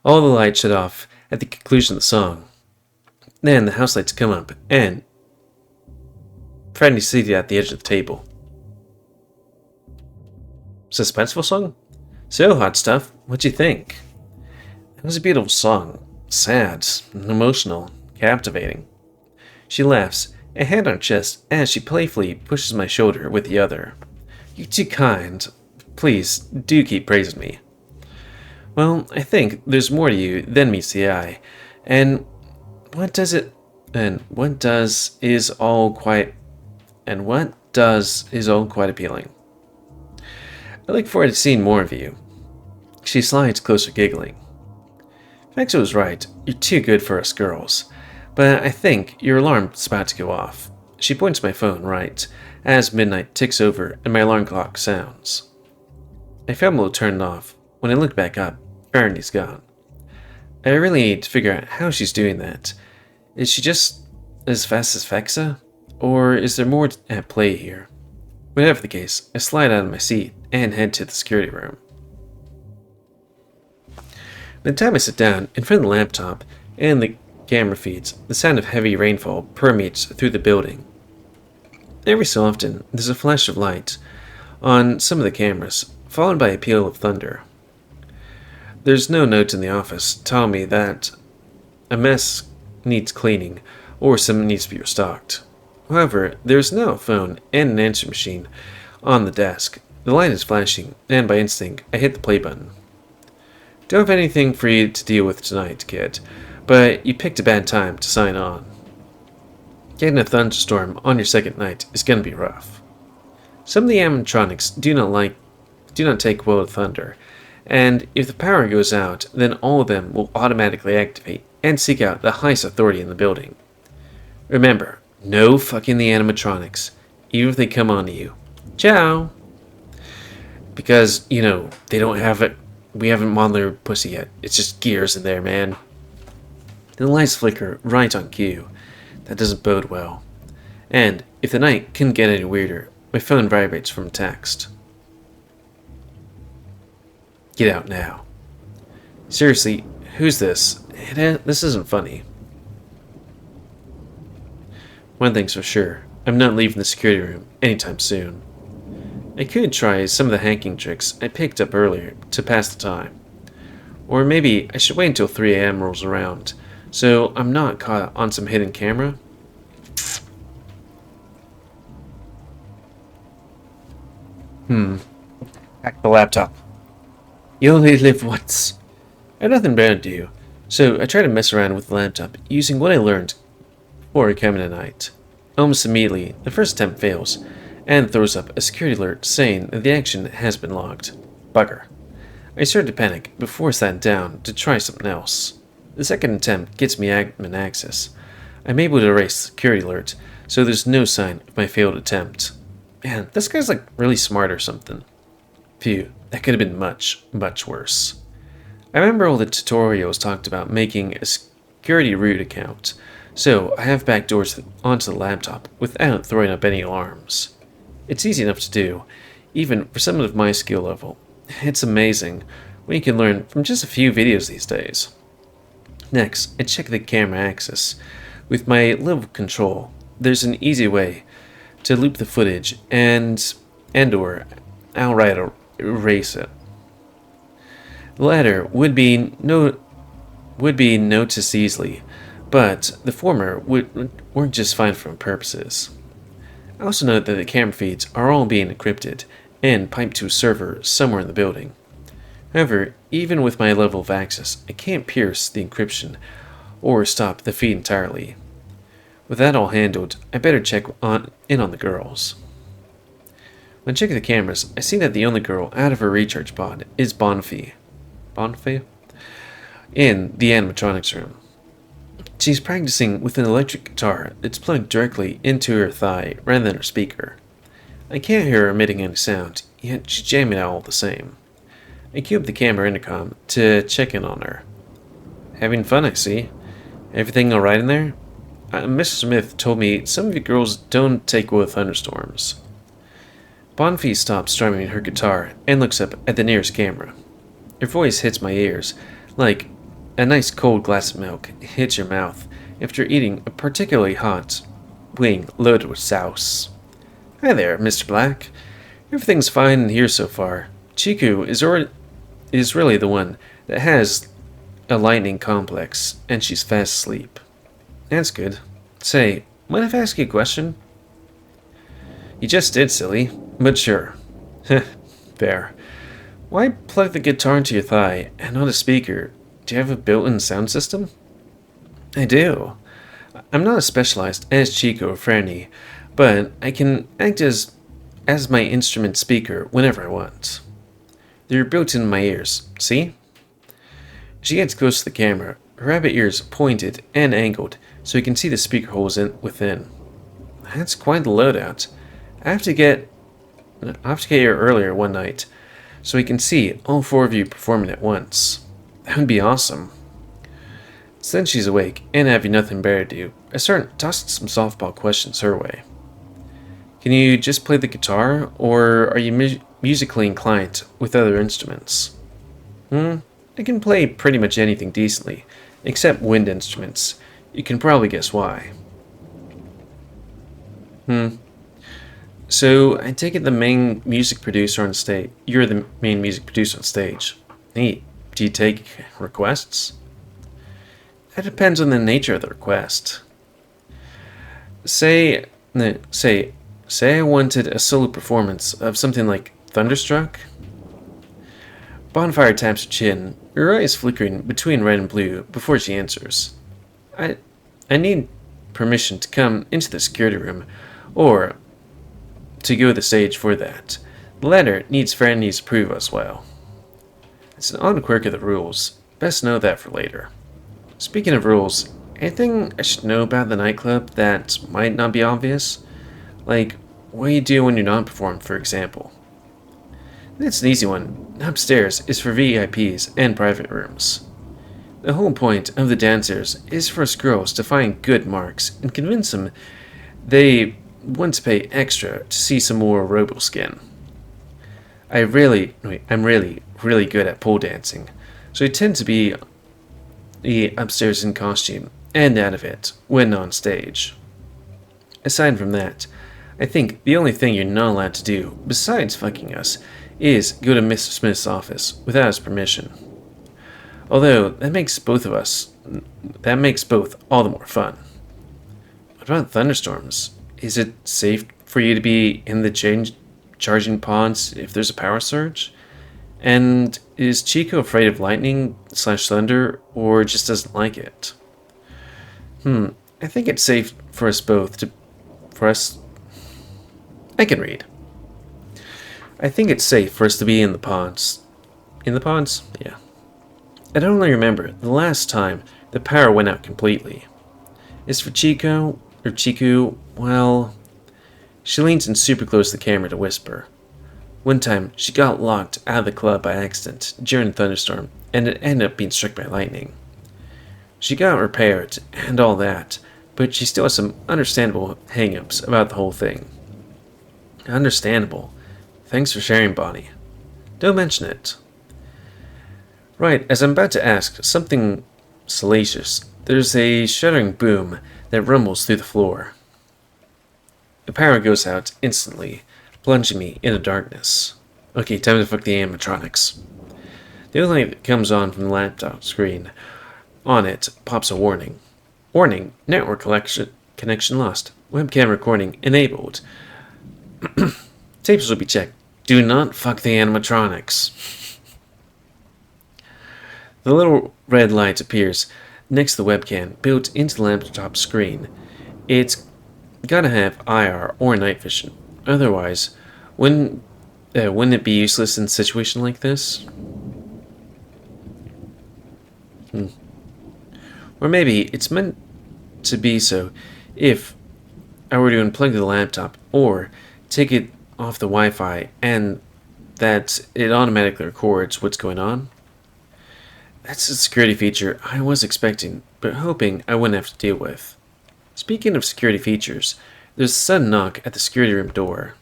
All the lights shut off at the conclusion of the song. Then the house lights come up, and Freddy's seated at the edge of the table. Suspenseful song? So, hot stuff, what'd you think? It was a beautiful song. Sad, emotional, captivating. She laughs, a hand on her chest, as she playfully pushes my shoulder with the other. You're too kind. Please, do keep praising me. Well, I think there's more to you than meets the eye. And what does is all quite appealing. I look forward to seeing more of you. She slides closer, giggling. Vexa was right. You're too good for us girls. But I think your alarm's about to go off. She points to my phone right as midnight ticks over and my alarm clock sounds. I fumble to turn it off. When I look back up, Frenni's gone. I really need to figure out how she's doing that. Is she just as fast as Vexa? Or is there more at play here? Whatever the case, I slide out of my seat and head to the security room. By the time I sit down in front of the laptop and the camera feeds, the sound of heavy rainfall permeates through the building. Every so often, there's a flash of light on some of the cameras, followed by a peal of thunder. There's no note in the office telling me that a mess needs cleaning or something needs to be restocked. However, there's now a phone and an answer machine on the desk. The light is flashing, and by instinct, I hit the play button. Don't have anything for you to deal with tonight, kid, but you picked a bad time to sign on. Getting a thunderstorm on your second night is going to be rough. Some of the animatronics do not take well to thunder, and if the power goes out, then all of them will automatically activate and seek out the highest authority in the building. Remember, no fucking the animatronics, even if they come onto you. Ciao! Because, they don't have it. We haven't modeled their pussy yet. It's just gears in there, man. The lights flicker right on cue. That doesn't bode well. And if the night couldn't get any weirder, my phone vibrates from a text. Get out now. Seriously, who's this? This isn't funny. One thing's for sure, I'm not leaving the security room anytime soon. I could try some of the hacking tricks I picked up earlier to pass the time. Or maybe I should wait until 3 a.m. rolls around, so I'm not caught on some hidden camera. Hack the laptop. You only live once. I had nothing better to do, so I try to mess around with the laptop using what I learned before coming tonight. Almost immediately, the first attempt fails, and throws up a security alert saying that the action has been logged. Bugger. I started to panic before sat down to try something else. The second attempt gets me admin access. I'm able to erase the security alert, so there's no sign of my failed attempt. Man, this guy's like really smart or something. Phew, that could have been much, much worse. I remember all the tutorials talked about making a security root account, so I have backdoors onto the laptop without throwing up any alarms. It's easy enough to do, even for someone of my skill level. It's amazing what you can learn from just a few videos these days. Next, I check the camera access. With my level control, there's an easy way to loop the footage and/or outright erase it. The latter would be noticed easily, but the former would work just fine for my purposes. I also note that the camera feeds are all being encrypted and piped to a server somewhere in the building. However, even with my level of access, I can't pierce the encryption or stop the feed entirely. With that all handled, I better check in on the girls. When checking the cameras, I see that the only girl out of her recharge pod is Bonfie in the animatronics room. She's practicing with an electric guitar that's plugged directly into her thigh rather than her speaker. I can't hear her emitting any sound, yet she's jamming out all the same. I cue up the camera intercom to check in on her. Having fun, I see. Everything alright in there? Mr. Smith told me some of you girls don't take well with thunderstorms. Bonfie stops strumming her guitar and looks up at the nearest camera. Her voice hits my ears, like a nice cold glass of milk hits your mouth after eating a particularly hot wing loaded with sauce. Hi there, Mr. Black. Everything's fine in here so far. Chiku is really the one that has a lightning complex, and she's fast asleep. That's good. Say, mind if I ask you a question? You just did, silly. But sure. Fair. Why plug the guitar into your thigh and not a speaker? Do you have a built-in sound system? I do. I'm not as specialized as Chico or Frenny, but I can act as my instrument speaker whenever I want. They're built in my ears, see? She gets close to the camera, her rabbit ears pointed and angled so you can see the speaker holes within. That's quite the loadout. I have to get here earlier one night so we can see all 4 of you performing at once. That would be awesome. Since she's awake and having nothing better to do, I start tossing some softball questions her way. Can you just play the guitar, or are you musically inclined with other instruments? I can play pretty much anything decently, except wind instruments. You can probably guess why. So, I take it the main music producer on stage. You're the main music producer on stage. Neat. Do you take requests? That depends on the nature of the request. Say I wanted a solo performance of something like Thunderstruck. Bonfire taps her chin, her eyes flickering between red and blue before she answers. I need permission to come into the security room, or to go to the stage for that. The latter needs Frenni's approval as well. It's an odd quirk of the rules. Best know that for later. Speaking of rules, anything I should know about the nightclub that might not be obvious? Like, what you do when you're not performing, for example. That's an easy one. Upstairs is for VIPs and private rooms. The whole point of the dancers is for us girls to find good marks and convince them they want to pay extra to see some more robo skin. I'm really good at pole dancing, so I tend to be upstairs in costume and out of it when on stage. Aside from that, I think the only thing you're not allowed to do, besides fucking us, is go to Mr. Smith's office without his permission. Although, that makes both all the more fun. What about thunderstorms? Is it safe for you to be in the charging pods if there's a power surge? And is Chico afraid of lightning / thunder, or just doesn't like it? I think it's safe for us both to... I can read. I think it's safe for us to be in the pods. In the pods? Yeah. I don't really remember the last time the power went out completely. As for Chico, or Chiku, well... She leans in super close to the camera to whisper. One time, she got locked out of the club by accident during a thunderstorm, and it ended up being struck by lightning. She got repaired, and all that, but she still has some understandable hang-ups about the whole thing. Understandable. Thanks for sharing, Bonnie. Don't mention it. Right, as I'm about to ask something salacious, there's a shuddering boom that rumbles through the floor. The power goes out instantly, plunging me into darkness. Okay, time to fuck the animatronics. The only light that comes on from the laptop screen. On it pops a warning. Warning, network connection lost. Webcam recording enabled. Tapes will be checked. Do not fuck the animatronics. The little red light appears next to the webcam built into the laptop screen. It's gotta have IR or night vision. Otherwise, wouldn't it be useless in a situation like this? Or maybe it's meant to be so if I were to unplug the laptop or take it off the Wi-Fi and that it automatically records what's going on. That's a security feature I was expecting, but hoping I wouldn't have to deal with. Speaking of security features, there's a sudden knock at the security room door.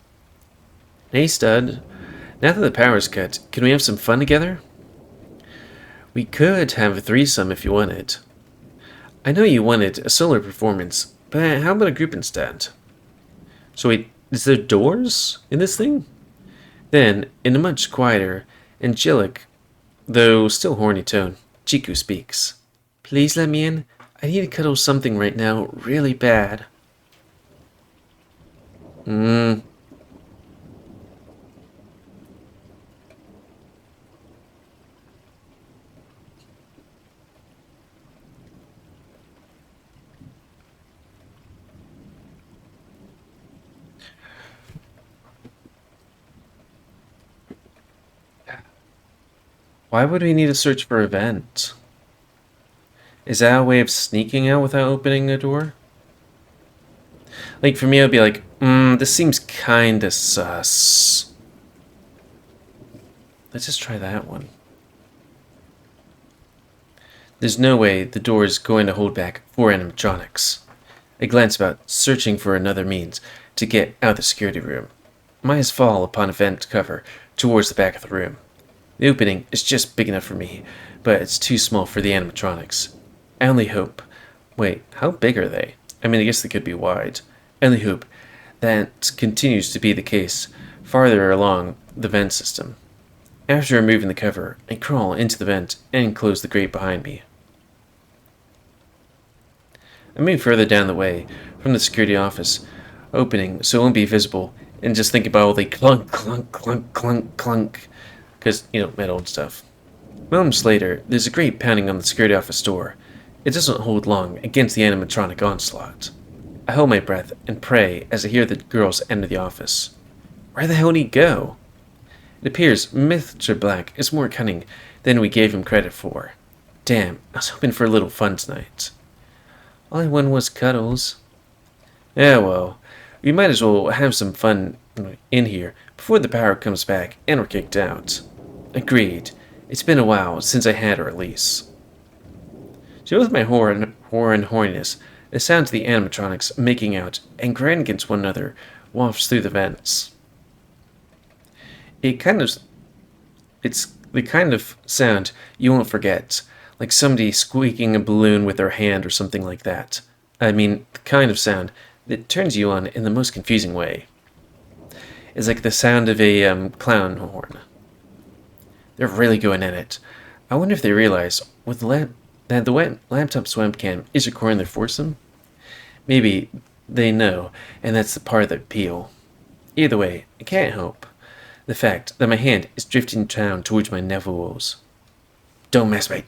Hey stud, now that the power's cut, can we have some fun together? We could have a threesome if you wanted. I know you wanted a solo performance, but how about a group instead? So wait, is there doors in this thing? Then, in a much quieter, angelic, though still horny tone, Chiku speaks. Please let me in. I need to cuddle something right now, really bad. Why would we need to search for a vent? Is that a way of sneaking out without opening a door? Like, for me, I'd be like, this seems kinda sus. Let's just try that one. There's no way the door is going to hold back 4 animatronics. I glance about, searching for another means to get out of the security room. My eyes fall upon a vent cover towards the back of the room. The opening is just big enough for me, but it's too small for the animatronics. I only hope Wait, how big are they? I mean, I guess they could be wide. And the hoop. That continues to be the case farther along the vent system. After removing the cover, I crawl into the vent and close the grate behind me. I move further down the way from the security office opening so it won't be visible, and just think about all the clunk, clunk, clunk, clunk, clunk, because, metal and stuff. Moments later, there's a grate pounding on the security office door. It doesn't hold long against the animatronic onslaught. I hold my breath and pray as I hear the girls enter the office. Where the hell did he go? It appears Mr. Black is more cunning than we gave him credit for. Damn, I was hoping for a little fun tonight. All I wanted was cuddles. Yeah, well, we might as well have some fun in here before the power comes back and we're kicked out. Agreed. It's been a while since I had a release. So with my horror and horniness, the sounds of the animatronics making out and grinding against one another wafts through the vents. It's the kind of sound you won't forget, like somebody squeaking a balloon with their hand or something like that. I mean, the kind of sound that turns you on in the most confusing way. It's like the sound of a clown horn. They're really going at it. I wonder if they realize that the laptop's webcam is recording their foursome? Maybe they know, and that's the part of the appeal. Either way, I can't help the fact that my hand is drifting down towards my nipples. Don't masturbate.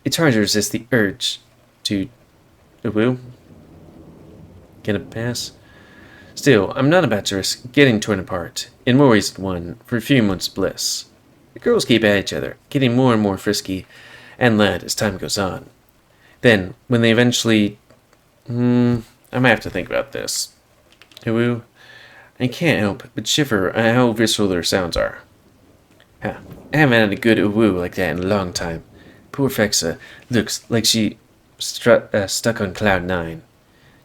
It's hard to resist the urge to get a pass. Still, I'm not about to risk getting torn apart, in more ways than one, for a few months' bliss. The girls keep at each other, getting more and more frisky and loud as time goes on. Then, when they eventually... I might have to think about this. I can't help but shiver at how visceral their sounds are. I haven't had a good woo like that in a long time. Poor Fexa looks like she stuck on cloud 9.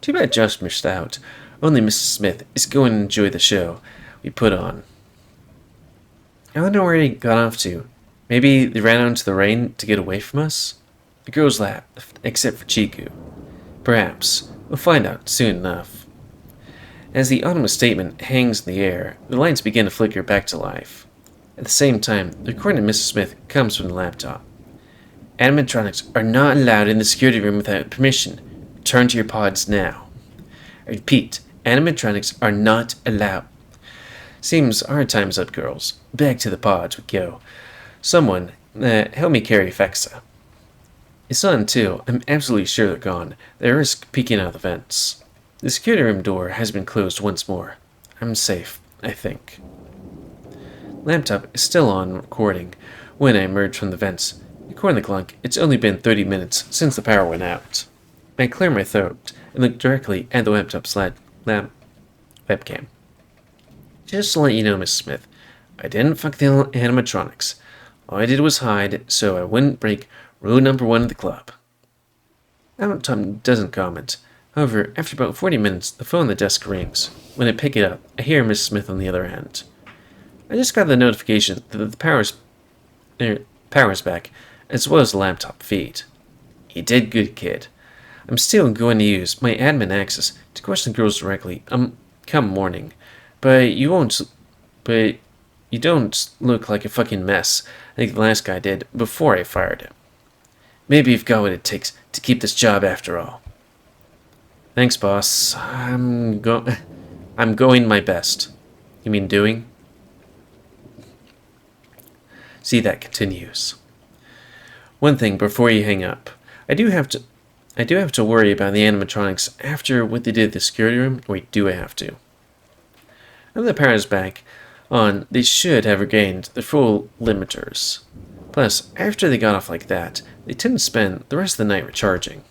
Too bad Josh missed out. Only Mrs. Smith is going to enjoy the show we put on. I wonder where he got off to. Maybe they ran out into the rain to get away from us? The girls laughed, except for Chiku. Perhaps. We'll find out soon enough. As the ominous statement hangs in the air, the lights begin to flicker back to life. At the same time, the recording of Mrs. Smith comes from the laptop. Animatronics are not allowed in the security room without permission. Return to your pods now. I repeat, animatronics are not allowed. Seems our time's up, girls. Back to the pods we go. Someone, help me carry Fexa. It's not until I'm absolutely sure they're gone that I risk peeking out of the vents. The security room door has been closed once more. I'm safe, I think. Laptop is still on recording when I emerge from the vents. According to Clunk, it's only been 30 minutes since the power went out. I clear my throat and look directly at the laptop's webcam. Just to let you know, Miss Smith, I didn't fuck the animatronics. All I did was hide so I wouldn't break rule number 1 of the club. Laptop doesn't comment. However, after about 40 minutes, the phone on the desk rings. When I pick it up, I hear Miss Smith on the other end. I just got the notification that the power's back, as well as the laptop feed. You did good, kid. I'm still going to use my admin access to question the girls directly, come morning. But you don't look like a fucking mess. I think the last guy did before I fired him. Maybe you've got what it takes to keep this job after all. Thanks, boss. I'm going my best. You mean doing? See, that continues. One thing before you hang up. I do have to worry about the animatronics after what they did at the security room. Wait, do I have to? Now that the power is back on, they should have regained their full limiters. Plus, after they got off like that, they tend to spend the rest of the night recharging.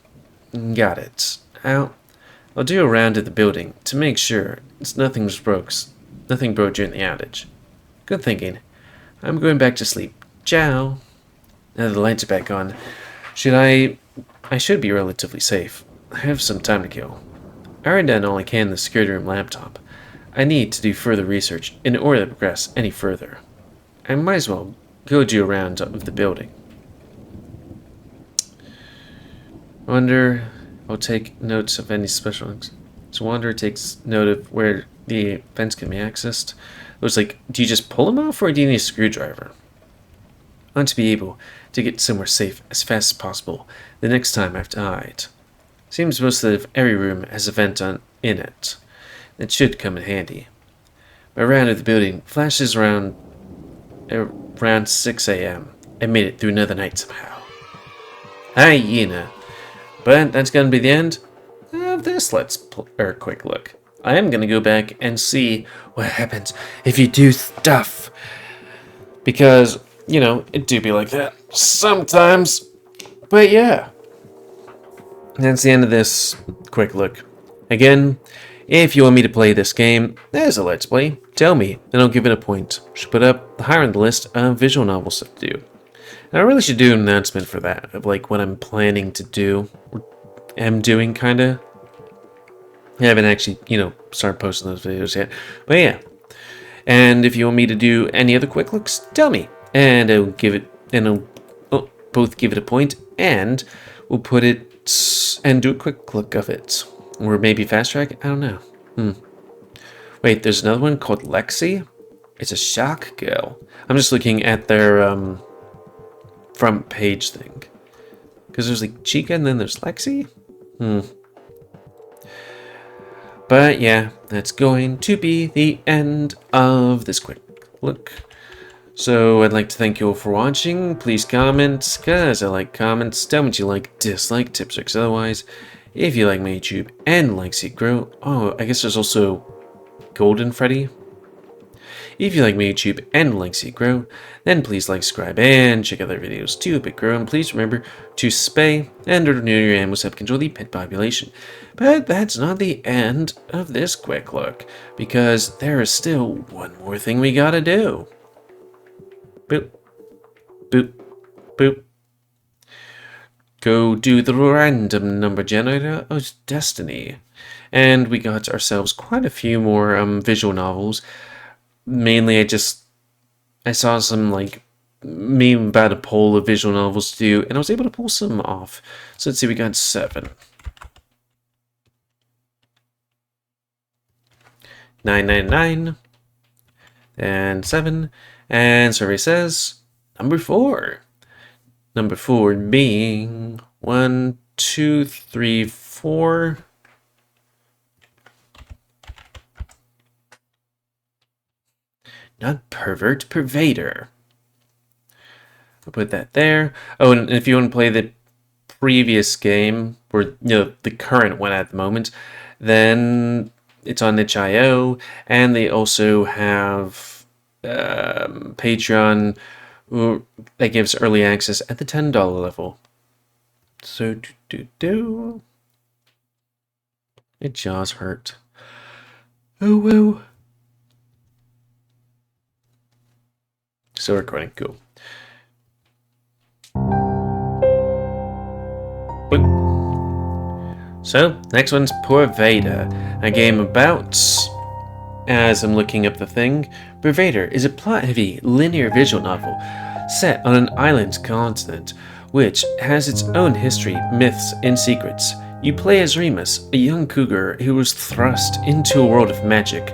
Got it. I'll do a round of the building to make sure nothing broke during the outage. Good thinking. I'm going back to sleep. Ciao. Now that the lights are back on, I should be relatively safe. I have some time to kill. I already done all I can in the security room laptop. I need to do further research in order to progress any further. I might as well go do a round of the building. Wonder, I'll take notes of any special ones. So Wanderer takes note of where the vents can be accessed. It was like, do you just pull them off or do you need a screwdriver? I want to be able to get somewhere safe as fast as possible the next time I've died. Seems most of every room has a vent in it. It should come in handy. My round of the building flashes around 6 a.m. I made it through another night somehow. Hyena. But that's gonna be the end of this quick look. I am gonna go back and see what happens if you do stuff. Because, you know, it do be like that sometimes. But yeah. That's the end of this quick look. Again, if you want me to play this game as a Let's Play, tell me, and I'll give it a point. Should put up higher on the list of visual novels to do. And I really should do an announcement for that, of like what I'm planning to do, or am doing, kinda. I haven't actually, started posting those videos yet. But yeah. And if you want me to do any other quick looks, tell me. And I'll both give it a point, and we'll put it, and do a quick look of it. Or maybe fast track? I don't know. Wait, there's another one called Lexi? It's a shock girl. I'm just looking at their front page thing. Because there's like Chica and then there's Lexi? But yeah, that's going to be the end of this quick look. So I'd like to thank you all for watching. Please comment, because I like comments. Tell me what you like, dislike, tips, tricks, otherwise. If you like my YouTube and like see it grow. Oh, I guess there's also Golden Freddy. If you like my YouTube and like see it grow, then please like, subscribe, and check out their videos to help it grow. And please remember to spay and renew your animals to help control the pet population. But that's not the end of this quick look, because there is still one more thing we gotta do. Boop, boop, boop. Go do the random number generator of destiny. And we got ourselves quite a few more visual novels. Mainly I saw some like meme about a poll of visual novels to do, and I was able to pull some off. So let's see, we got 7. 999 and 7, and survey says number 4. Number 4 being 1, 2, 3, 4. Not pervert, pervader. I'll put that there. Oh, and if you want to play the previous game, or the current one at the moment, then it's on itch.io, and they also have Patreon that gives early access at the $10 level. So my jaws hurt. Oh well. Still recording, cool. So, next one's Pervader, a game about, as I'm looking up the thing, Pervader is a plot-heavy, linear visual novel set on an island continent, which has its own history, myths, and secrets. You play as Remus, a young cougar who was thrust into a world of magic,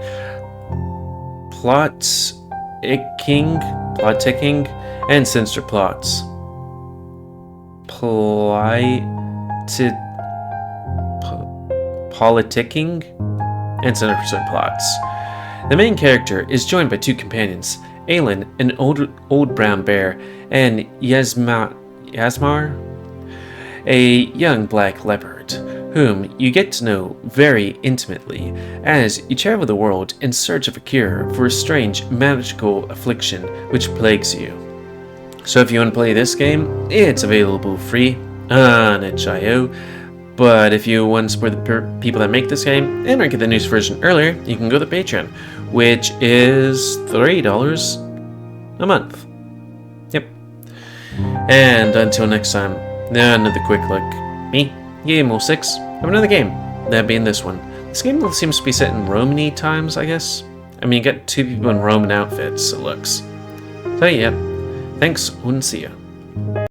plot-ticking, and sinister plots. Politicking and sinister plots. The main character is joined by 2 companions, Aelin, an old brown bear, and Yasmar, a young black leopard, whom you get to know very intimately as you travel the world in search of a cure for a strange magical affliction which plagues you. So if you want to play this game, it's available free on itch.io. But if you want to support the people that make this game and get the news version earlier, you can go to Patreon, which is $3 a month. Yep. And until next time, another quick look. Me, GamerWolfSix, have another game. That being this one. This game seems to be set in Romany times, I guess. I mean, you get 2 people in Roman outfits, it looks. So yeah, thanks and see ya.